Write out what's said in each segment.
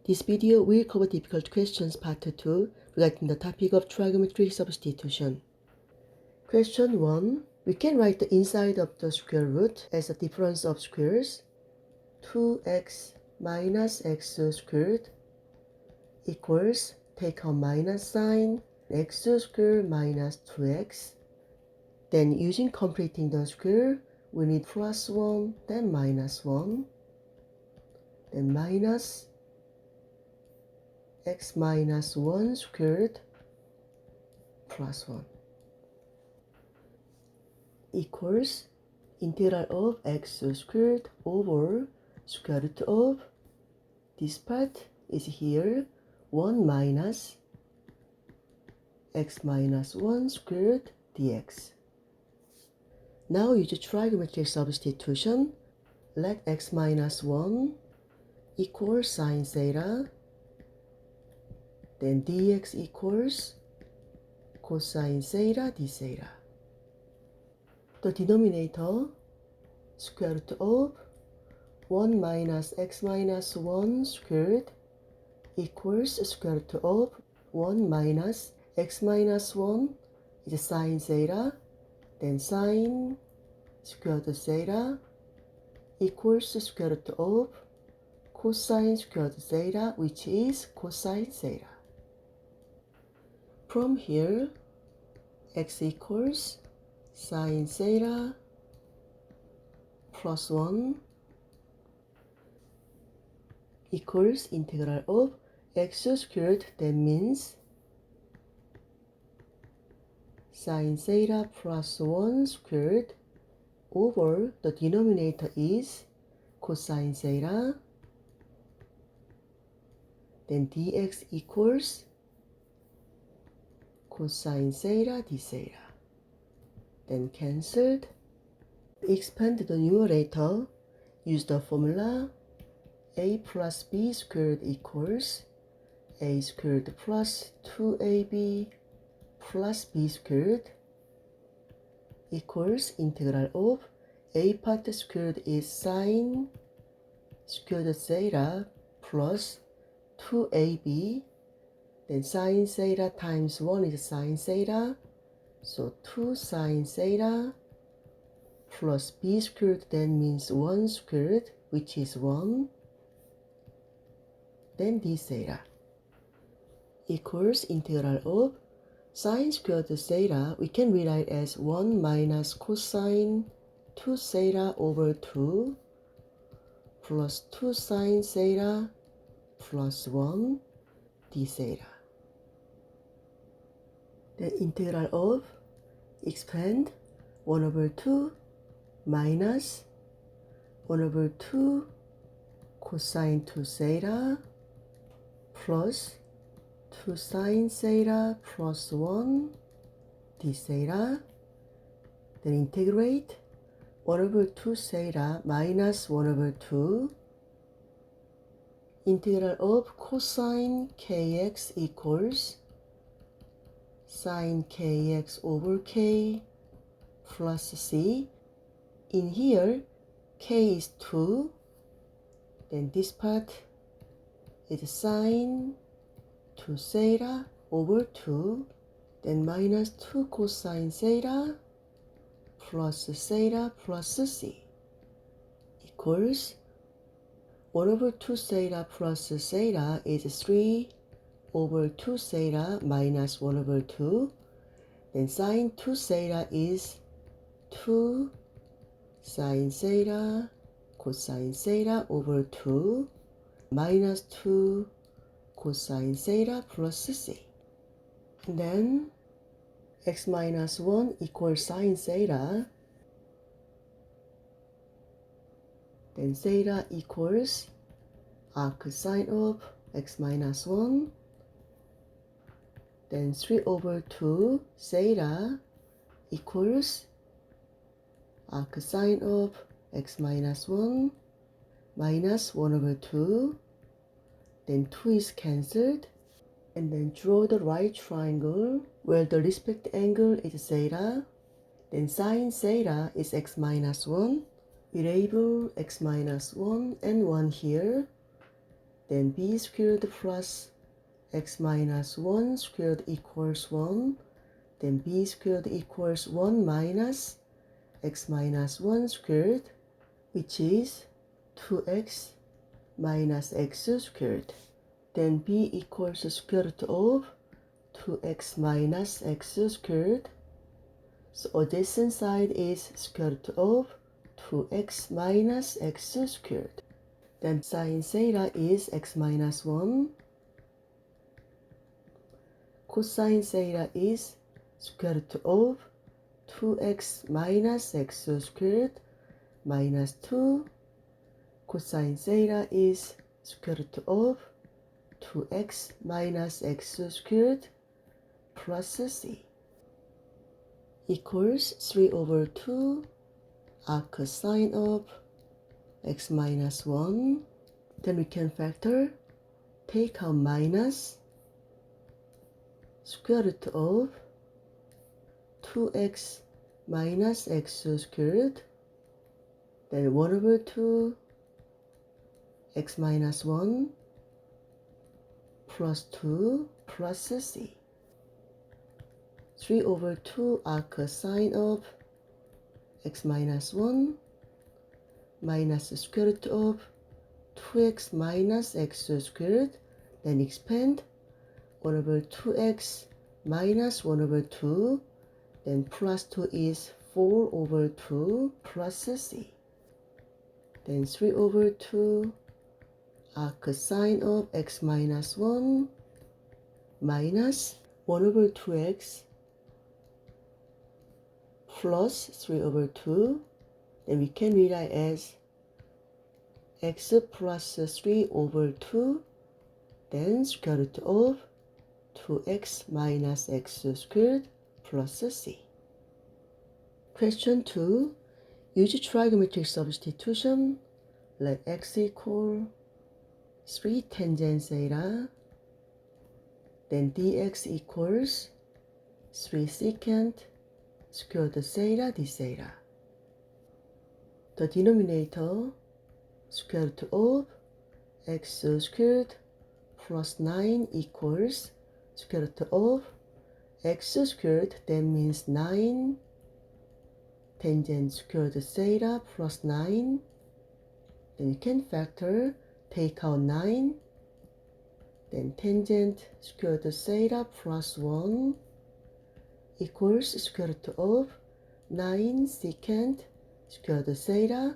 This video will cover difficult questions part 2 regarding the topic of trigonometric substitution. Question 1. We can write the inside of the square root as a difference of squares. 2x minus x squared equals, take a minus sign, x squared minus 2x. Then using completing the square, we need plus 1, then minus 1, then minus x minus 1 squared plus 1 equals integral of x squared over square root of, this part is here, 1 minus x minus 1 squared dx. Now use trigonometric substitution. Let x minus 1 equals sine theta, then dx equals cosine theta d theta. The denominator, square root of 1 minus x minus 1 squared equals square root of 1 minus x minus 1 is sine theta, then sine squared theta equals square root of cosine squared theta, which is cosine theta. From here, x equals sine theta plus 1 equals integral of x squared, that means sine theta plus 1 squared over the denominator is cosine theta, then dx equals cosine theta d theta. Then cancelled. Expand the numerator. Use the formula a plus b squared equals a squared plus 2ab plus b squared equals integral of a part squared is sine squared theta plus 2ab, then sine theta times 1 is sine theta, so 2 sine theta plus b squared then means 1 squared, which is 1, then d theta equals integral of sine squared theta, we can rewrite as 1 minus cosine 2 theta over 2 plus 2 sine theta plus 1 d theta. The integral of, expand, 1 over 2 minus 1 over 2 cosine 2 theta plus 2 sine theta plus 1 d theta. Then integrate 1 over 2 theta minus 1 over 2 integral of cosine kx equals sine kx over k plus c. In here, k is 2, then this part is sine 2 theta over 2, then minus 2 cosine theta plus theta plus c equals 1 over 2 theta plus theta is 3 over 2 theta minus 1 over 2. Then sine 2 theta is 2 sine theta cosine theta over 2 minus 2 cosine theta plus c. And then x minus 1 equals sine theta. Then theta equals arcsine of x minus 1. Then 3 over 2 theta equals arcsine of x minus 1 minus 1 over 2. Then 2 is cancelled. And then draw the right triangle where the respective angle is theta. Then sine theta is x minus 1. We label x minus 1 and 1 here. then b squared plus x minus 1 squared equals 1, then b squared equals 1 minus x minus 1 squared, which is 2x minus x squared. Then b equals square root of 2x minus x squared. So adjacent side is square root of 2x minus x squared. Then sine theta is x minus 1. Cosine theta is square root of 2x minus x squared minus 2. Cosine theta is square root of 2x minus x squared plus c equals 3 over 2 arc sine of x minus 1. Then we can factor, take out minus square root of 2x minus x squared, then 1 over 2 x minus 1 plus 2 plus c. 3 over 2 arc sine of x minus 1 minus square root of 2x minus x squared, then expand 1 over 2x minus 1 over 2, then plus 2 is 4 over 2 plus c. Then 3 over 2 arc sine of x minus 1 minus 1 over 2x plus 3 over 2, then we can rewrite as x plus 3 over 2, then square root of 2x minus x squared plus c. Question 2. Use trigonometric substitution. Let x equal 3 tangent theta, then dx equals 3 secant squared theta d theta. The denominator square root of x squared plus 9 equals square root of x squared, that means 9 tangent squared theta plus 9. Then you can factor, take out 9, then tangent squared theta plus 1 equals square root of 9 secant squared theta,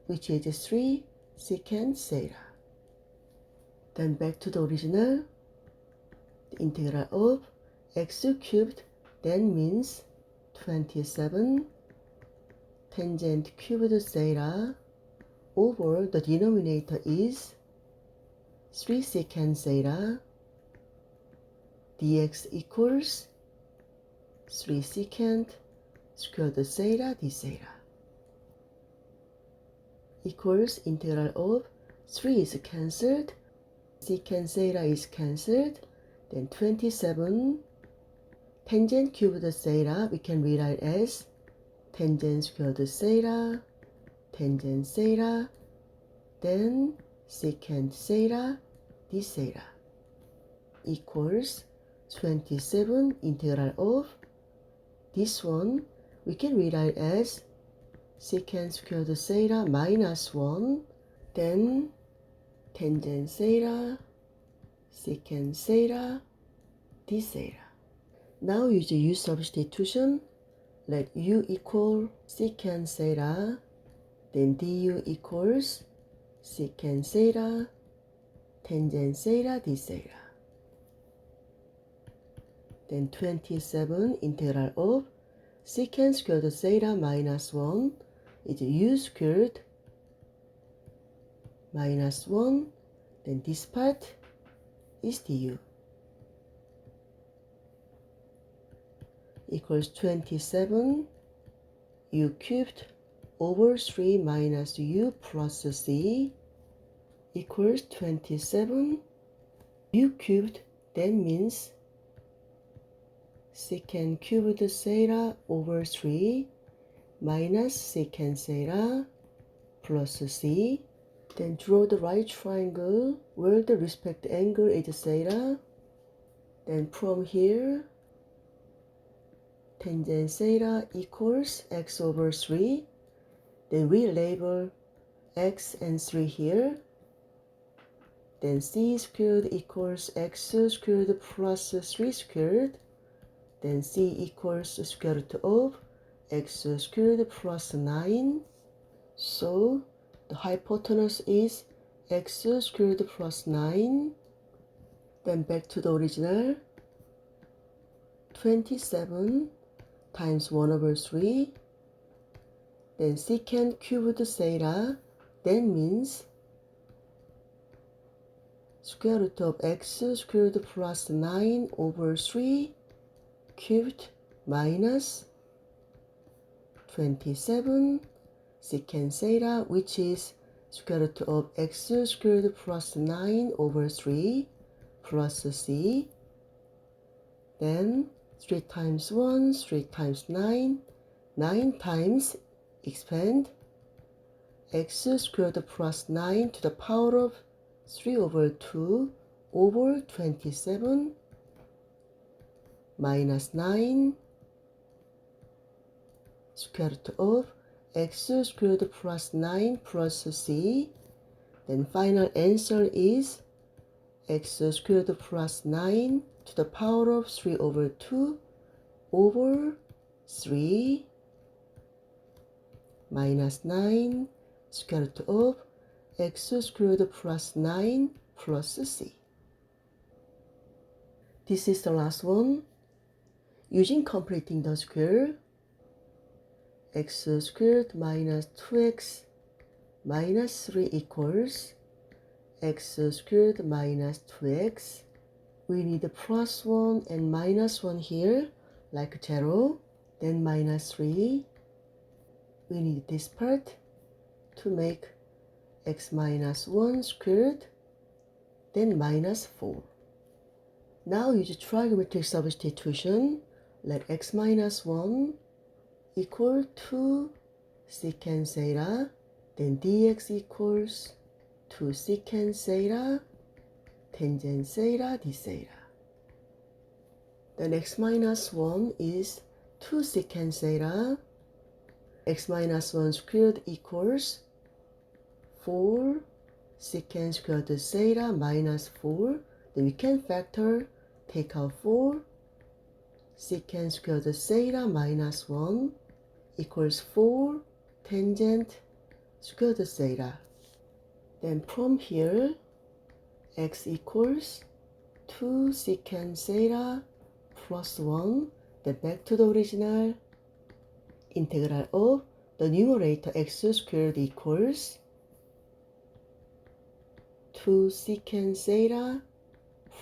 which is 3 secant theta. Then back to the original, the integral of x cubed then means 27 tangent cubed theta over the denominator is 3 secant theta, dx equals 3 secant squared theta d theta equals integral of 3 is cancelled, secant theta is cancelled, then 27 tangent cubed theta we can rewrite as tangent squared theta, tangent theta, then secant theta d theta equals 27 integral of this one we can rewrite as secant squared theta minus 1, then tangent theta, secant theta, d theta. Now use the u substitution. Let u equal secant theta, then du equals secant theta, tangent theta, d theta. Then 27 integral of secant squared theta minus 1 is u squared minus 1, then this part is du equals 27 u cubed over 3 minus u plus c equals 27 u cubed, that means secant cubed theta over 3 minus secant theta plus c Then draw the right triangle where the respective angle is theta. Then from here, tangent theta equals x over 3. Then we label x and 3 here. Then c squared equals x squared plus 3 squared. Then c equals square root of x squared plus 9. So the hypotenuse is x squared plus 9. Then back to the original. 27 times 1 over 3. Then secant cubed theta. That means square root of x squared plus 9 over 3 cubed minus 27 secant theta, which is square root of x squared plus 9 over 3 plus c. Then 3 times 1, 3 times 9, 9 times expand x squared plus 9 to the power of 3 over 2 over 27 minus 9 square root of x squared plus 9 plus c. Then final answer is x squared plus 9 to the power of 3 over 2 over 3 minus 9 square root of x squared plus 9 plus c. This is the last one. Using completing the square, x squared minus 2x minus 3 equals x squared minus 2x. We need a plus 1 and minus 1 here, like 0. Then minus 3. We need this part to make x minus 1 squared, then minus 4. Now use trigonometric substitution. Let x minus 1 equal to secant theta, then dx equals 2 secant theta, tangent theta d theta. Then x minus 1 is 2 secant theta. X minus 1 squared equals 4 secant squared theta minus 4. Then we can factor, take out 4. Secant squared theta minus 1 equals 4 tangent squared theta. Then from here, x equals 2 secant theta plus 1. Then back to the original. Integral of the numerator x squared equals 2 secant theta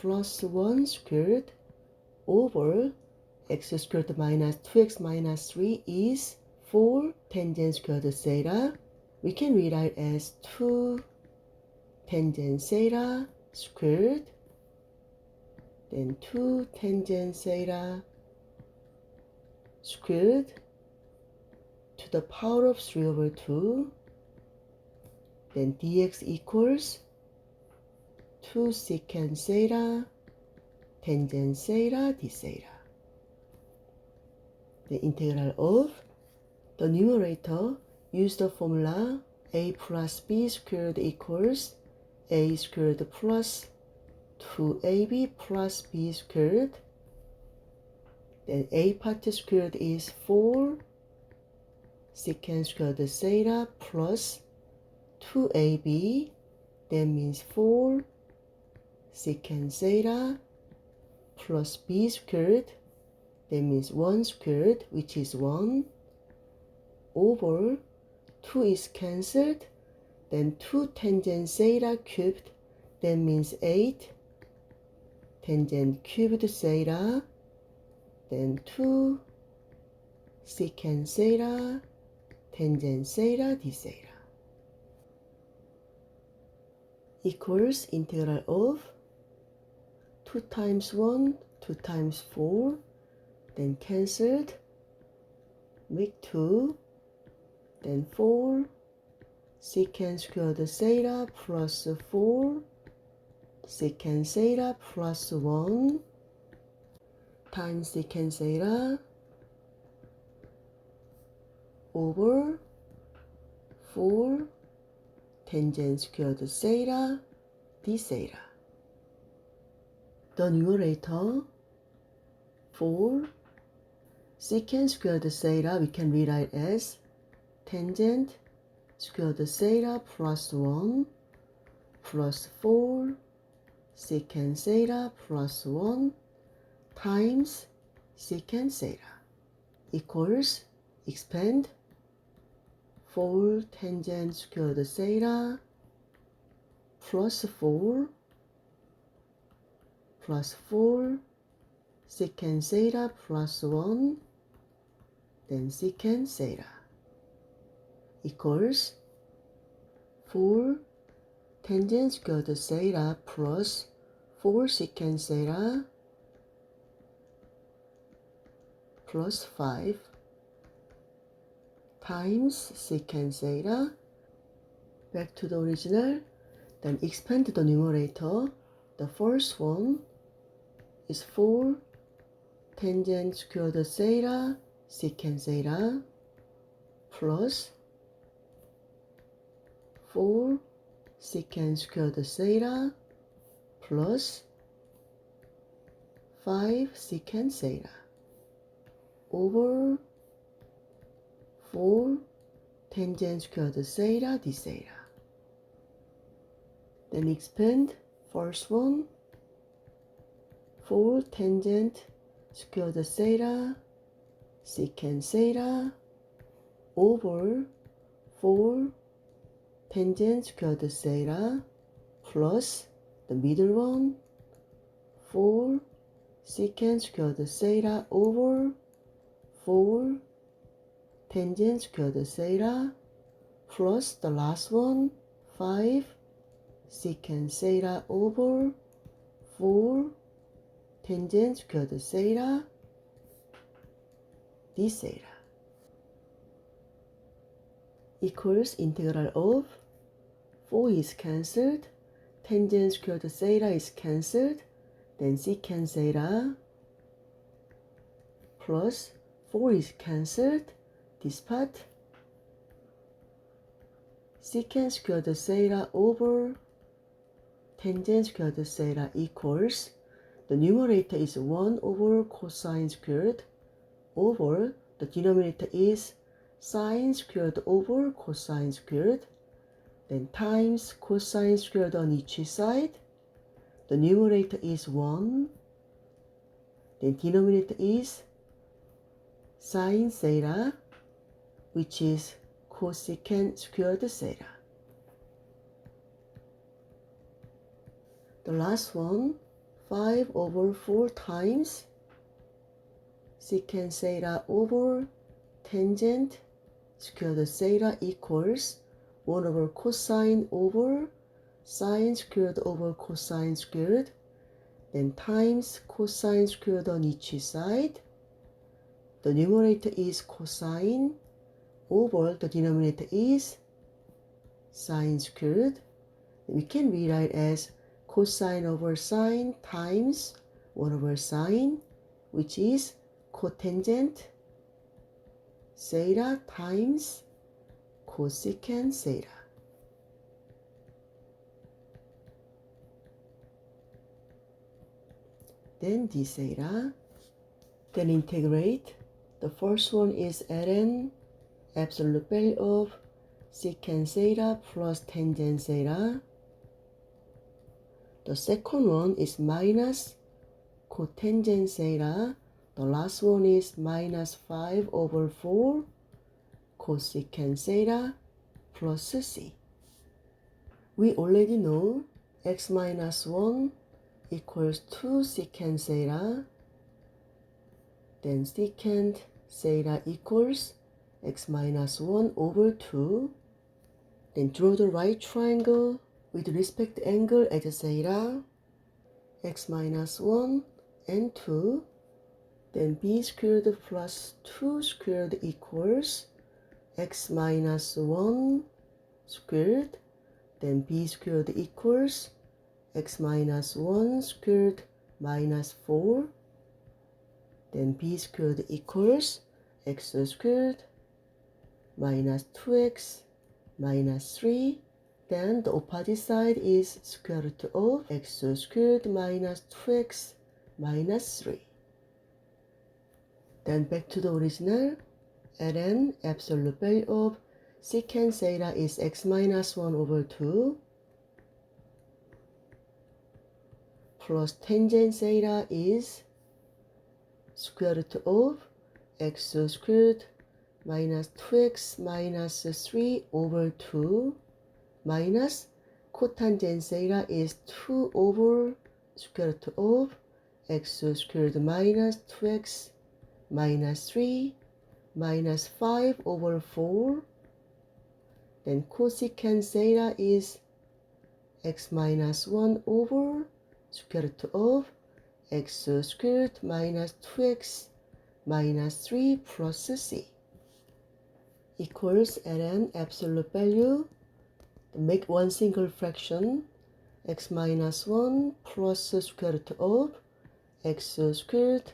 plus 1 squared over x squared minus 2x minus 3 is 4 tangent squared theta. We can rewrite as 2 tangent theta squared, then 2 tangent theta squared to the power of 3 over 2. Then dx equals 2 secant theta tangent theta d theta. The integral of the numerator, use the formula a plus b squared equals a squared plus 2ab plus b squared. Then a part squared is 4 secant squared theta plus 2ab. That means 4 secant theta plus b squared. That means 1 squared, which is 1, over 2 is cancelled. Then 2 tangent theta cubed. That means 8 tangent cubed theta. Then 2 secant theta tangent theta d theta equals integral of 2 times 1, 2 times 4, then cancelled, make 2, then 4 secant squared theta plus 4 secant theta plus 1 times secant theta over 4 tangent squared theta d theta. The numerator 4 secant squared theta we can rewrite as tangent squared theta plus 1 plus 4 secant theta plus 1 times secant theta equals expand 4 tangent squared theta plus 4 secant theta plus 1 then secant theta equals 4 tangent squared theta plus 4 secant theta plus 5 times secant theta back to the original, then expand the numerator. The first one is 4 tangent squared theta secant theta plus 4 secant squared theta plus 5 secant theta over 4 tangent squared theta d theta. Then expand first one 4 tangent squared theta secant theta over 4 tangent squared theta plus the middle one 4 secant squared theta over 4 tangent squared theta plus the last one 5 secant theta over 4 tangent squared theta d theta equals integral of 4 is cancelled, tangent squared theta is cancelled, then secant theta plus 4 is cancelled, this part secant squared theta over tangent squared theta equals the numerator is 1 over cosine squared over the denominator is sine squared over cosine squared, then times cosine squared on each side. The numerator is 1, then denominator is sine theta, which is cosecant squared theta. The last one 5 over 4 times secant theta over tangent squared theta equals 1 over cosine over sine squared over cosine squared, then times cosine squared on each side. The numerator is cosine over the denominator is sine squared. We can rewrite as cosine over sine times 1 over sine, which is cotangent theta times cosecant theta. Then d theta. Then integrate. The first one is ln absolute value of secant theta plus tangent theta. The second one is minus cotangent theta. The last one is minus 5 over 4 cosecant theta plus c. We already know x minus 1 equals 2 secant theta. Then secant theta equals x minus 1 over 2. Then draw the right triangle with respect to angle at theta. X minus 1 and 2. Then b squared plus 2 squared equals x minus 1 squared, then b squared equals x minus 1 squared minus 4, then b squared equals x squared minus 2x minus 3. Then the opposite side is square root of x squared minus 2x minus 3. Then back to the original, ln absolute value of secant theta is x minus 1 over 2 plus tangent theta is square root of x squared minus 2x minus 3 over 2 minus cotangent theta is 2 over square root of x squared minus 2x minus 3 minus 5 over 4. Then cosecant theta is x minus 1 over square root of x squared minus 2x minus 3 plus c equals ln absolute value. Make one single fraction, x minus 1 plus square root of x squared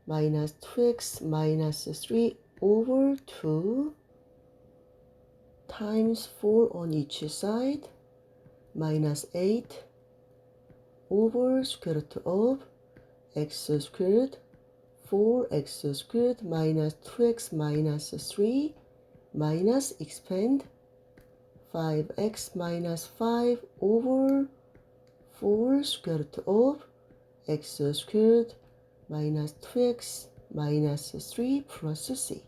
minus 2x minus 3 over 2 times 4 on each side minus 8 over square root of x squared 4x squared minus 2x minus 3 minus expand 5x minus 5 over 4 square root of x squared minus 2x minus 3 plus c.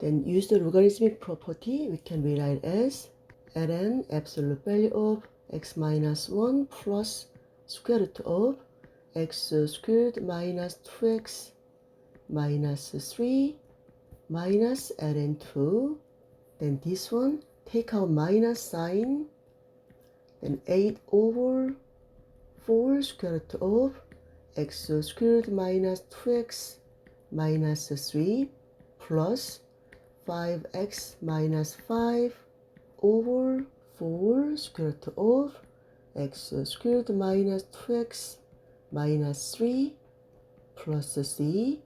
Then use the logarithmic property. We can rewrite as ln absolute value of x minus 1 plus square root of x squared minus 2x minus 3 minus ln 2. Then this one, take out minus sign. Then 8 over 4 square root of x squared minus 2x minus 3 plus 5x minus 5 over 4 square root of x squared minus 2x minus 3 plus c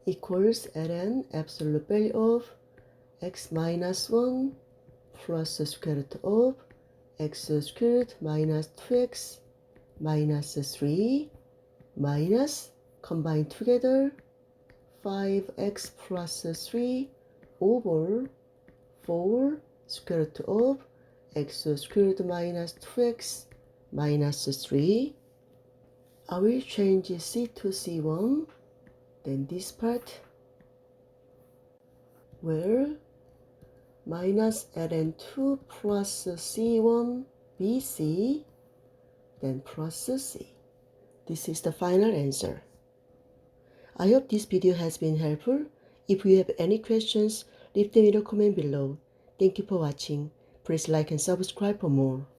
equals ln absolute value of x minus 1 plus square root of x squared minus 2x minus 3 minus, combine together, 5x plus 3 over 4 square root of x squared minus 2x minus 3. I will change c to c1. Then this part where minus ln 2 plus c1 bc, then plus c. This is the final answer. I hope this video has been helpful. If you have any questions, leave them in the comment below. Thank you for watching. Please like and subscribe for more.